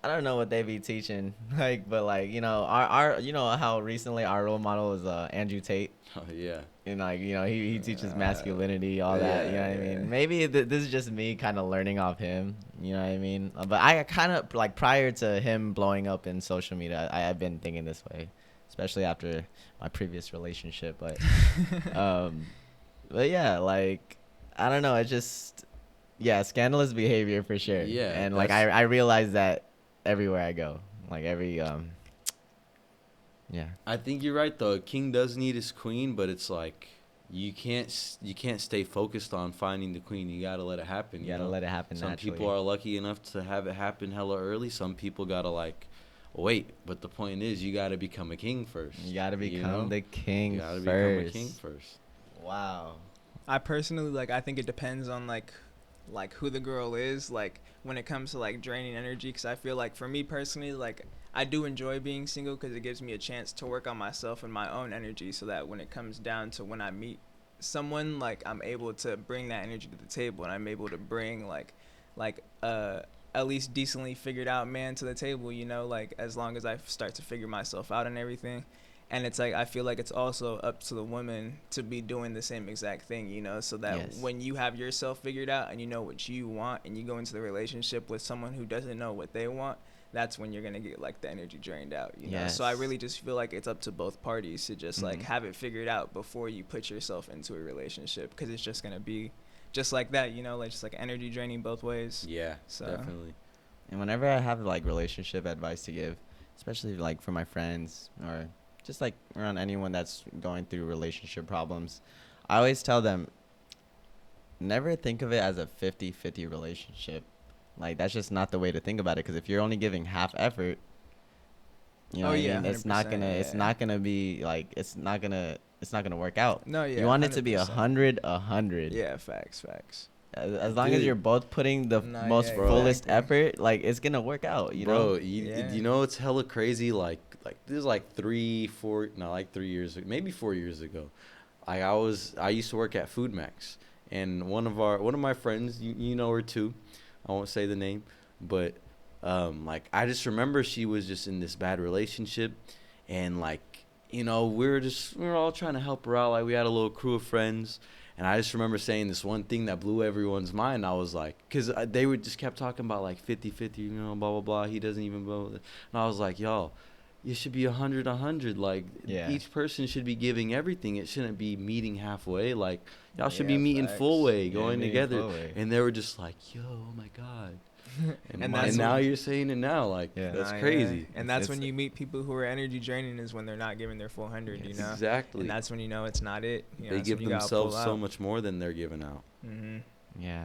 I don't know what they be teaching, like, but, like, you know, our you know how recently our role model is Andrew Tate, Oh yeah. and, like, you know, he teaches Uh, masculinity, all that, you know yeah, what I yeah. mean? Maybe this is just me kind of learning off him, you know what I mean? But I kind of, like, prior to him blowing up in social media, I've been thinking this way, especially after my previous relationship, um, but yeah, like, I don't know, it's just, yeah, scandalous behavior for sure, Yeah, and, like, that's I realize that everywhere I go, like, yeah, I think you're right though. A king does need his queen, but it's like you can't stay focused on finding the queen. You gotta let it happen. you You gotta know, let it happen some naturally. people are lucky enough to have it happen hella early. Some people gotta like wait. But the point is, you gotta become a king first. You gotta You become know, the you king gotta become a king first. first. Wow. I personally like. I think it depends on like who the girl is. Like when it comes to like draining energy, because I feel like for me personally, like I do enjoy being single because it gives me a chance to work on myself and my own energy, so that when it comes down to when I meet someone, like I'm able to bring that energy to the table, and I'm able to bring like at least decently figured out man to the table. You know, like as long as I start to figure myself out and everything. And it's like I feel like it's also up to the woman to be doing the same exact thing, you know, so that Yes. when you have yourself figured out and you know what you want and you go into the relationship with someone who doesn't know what they want, that's when you're going to get like the energy drained out, you know. So I Yes. really just feel like it's up to both parties to just like Mhm. have it figured out before you put yourself into a relationship, because it's just going to be just like that, you know, like just like energy draining both ways. Yeah, So- definitely. And whenever I have like relationship advice to give, especially like for my friends or just like around anyone that's going through relationship problems, I always tell them, never think of it as a 50-50 relationship. Like, that's just not the way to think about it, because if you're only giving half effort, you know Oh, what yeah, I mean? It's not 100%, gonna it's yeah. not gonna be like it's not gonna work out. No, yeah. You want it to be 100%. 100. Yeah, facts. As long as Dude. you're both putting the No, most yeah, fullest exactly. effort, like, it's gonna work out, you Bro, know? Yeah. you know it's hella crazy. Like this is like 3 years, maybe 4 years ago. I used to work at Food Max, and one of my friends, you know her too. I won't say the name, but like I just remember she was just in this bad relationship, and like you know we were all trying to help her out. Like we had a little crew of friends. And I just remember saying this one thing that blew everyone's mind. I was like, because they would just kept talking about like 50-50, you know, blah, blah, blah. He doesn't even blah, blah, blah. And I was like, y'all, it should be 100-100. Like, Yeah. each person should be giving everything. It shouldn't be meeting halfway. Like, y'all should be Yeah, meeting full facts. way, Yeah, going meeting together. full way. And they were just like, yo, oh my God. And, And and that's now what- you're saying it now. Like, Yeah. that's Nah, yeah. crazy. And that's It's- when you meet people who are energy draining, is when they're not giving their full 100, you know? Exactly. And that's when you know it's not it. You know, They that's give when you gotta themselves pull so out. much more than they're giving out. Mm-hmm. Yeah.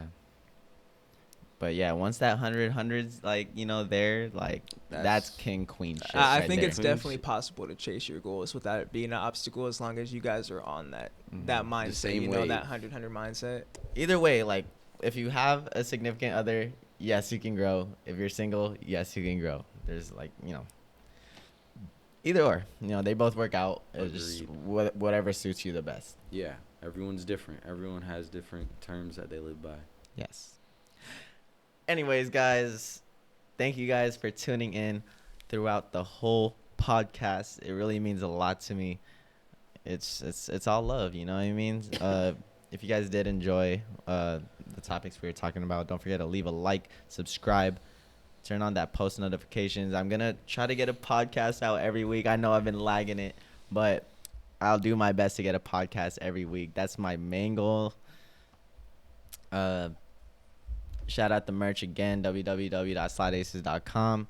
But yeah, once that 100's like, you know, there, like, that's That's- king queen shit. I right think there. it's definitely possible to chase your goals without it being an obstacle, as long as you guys are on that Mhm. mindset, same you know, wave. that 100 mindset. Either way, like, if you have a significant other, yes, you can grow. If you're single, yes, you can grow. There's like, you know, either or, you know, they both work out. It's just Agreed. whatever suits you the best. Yeah, everyone's different. Everyone has different terms that they live by. Yes. Anyways, guys, thank you guys for tuning in throughout the whole podcast. It really means a lot to me. It's all love, you know what I mean? If you guys did enjoy the topics we were talking about, don't forget to leave a like, subscribe, turn on that post notifications. I'm gonna try to get a podcast out every week. I know I've been lagging it, but I'll do my best to get a podcast every week. That's my main goal. Shout out the merch again, www.slattaces.com.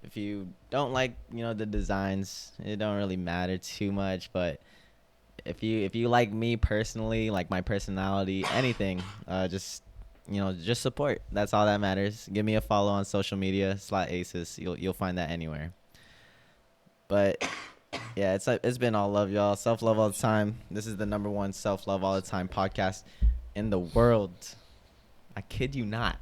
If you don't like, you know, the designs, it don't really matter too much, but if you like me personally, like my personality, anything, just, you know, just support. That's all that matters. Give me a follow on social media, SlattAces. You'll find that anywhere. But yeah, it's been all love, y'all. Self-love all the time. This is the #1 self-love all the time podcast in the world. I kid you not.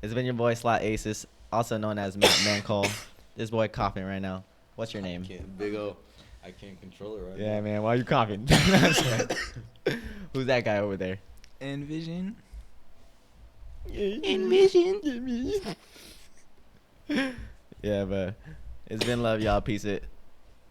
It's been your boy SlattAces, also known as Matt Mancole. This boy coughing right now. What's your name? I can't control it right Yeah, man. Why are you coughing? Who's that guy over there? Envision. Yeah, but it's been love, y'all. Peace it.